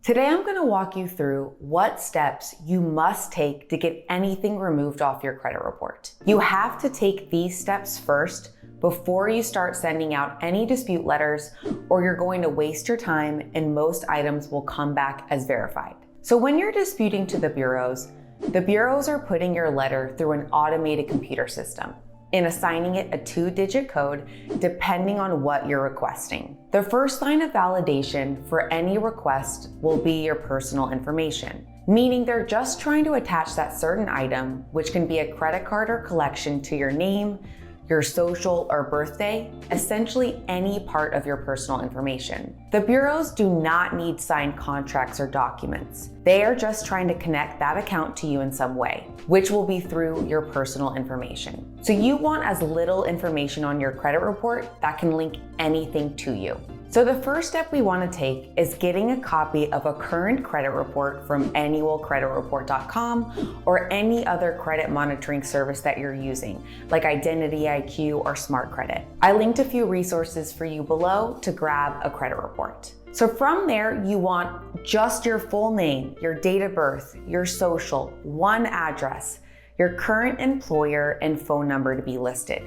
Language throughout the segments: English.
Today I'm going to walk you through what steps you must take to get anything removed off your credit report. You have to take these steps first before you start sending out any dispute letters, or you're going to waste your time and most items will come back as verified. So when you're disputing to the bureaus are putting your letter through an automated computer system and assigning it a 2-digit code depending on what you're requesting. The first line of validation for any request will be your personal information, meaning they're just trying to attach that certain item, which can be a credit card or collection, to your name, your social or birthday, essentially any part of your personal information. The bureaus do not need signed contracts or documents. They are just trying to connect that account to you in some way, which will be through your personal information. So you want as little information on your credit report that can link anything to you. So the first step we want to take is getting a copy of a current credit report from annualcreditreport.com or any other credit monitoring service that you're using, like Identity IQ or Smart Credit. I linked a few resources for you below to grab a credit report. So from there, you want just your full name, your date of birth, your social, one address, your current employer, and phone number to be listed.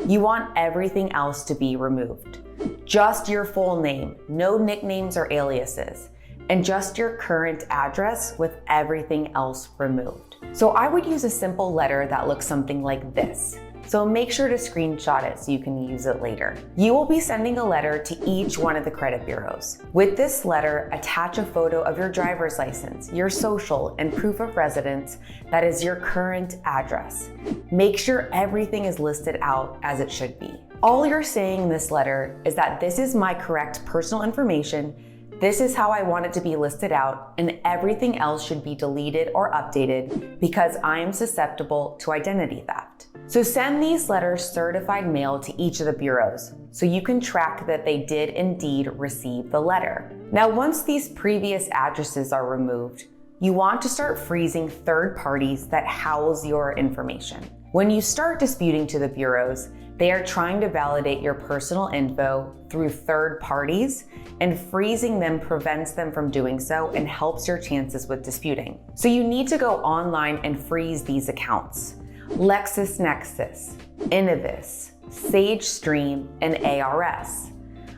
You want everything else to be removed. Just your full name, no nicknames or aliases, and just your current address with everything else removed. So I would use a simple letter that looks something like this. So make sure to screenshot it so you can use it later. You will be sending a letter to each one of the credit bureaus. With this letter, attach a photo of your driver's license, your social, and proof of residence that is your current address. Make sure everything is listed out as it should be. All you're saying in this letter is that this is my correct personal information, this is how I want it to be listed out, and everything else should be deleted or updated because I am susceptible to identity theft. So send these letters certified mail to each of the bureaus so you can track that they did indeed receive the letter. Now, once these previous addresses are removed, you want to start freezing third parties that house your information. When you start disputing to the bureaus, they are trying to validate your personal info through third parties, and freezing them prevents them from doing so and helps your chances with disputing. So you need to go online and freeze these accounts: LexisNexis, Innovis, SageStream, and ARS.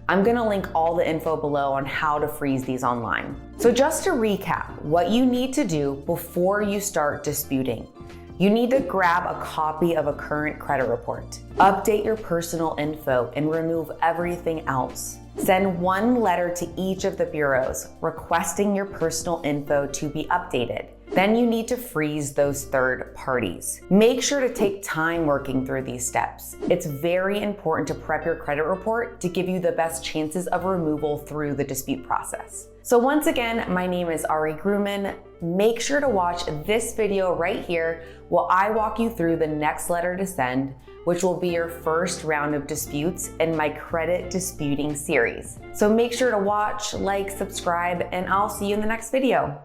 I'm gonna link all the info below on how to freeze these online. So just to recap, what you need to do before you start disputing: you need to grab a copy of a current credit report, update your personal info, and remove everything else. Send one letter to each of the bureaus requesting your personal info to be updated. Then you need to freeze those third parties. Make sure to take time working through these steps. It's very important to prep your credit report to give you the best chances of removal through the dispute process. So once again, my name is Ari Gruman. Make sure to watch this video right here while I walk you through the next letter to send, which will be your first round of disputes in my credit disputing series. So make sure to watch, like, subscribe, and I'll see you in the next video.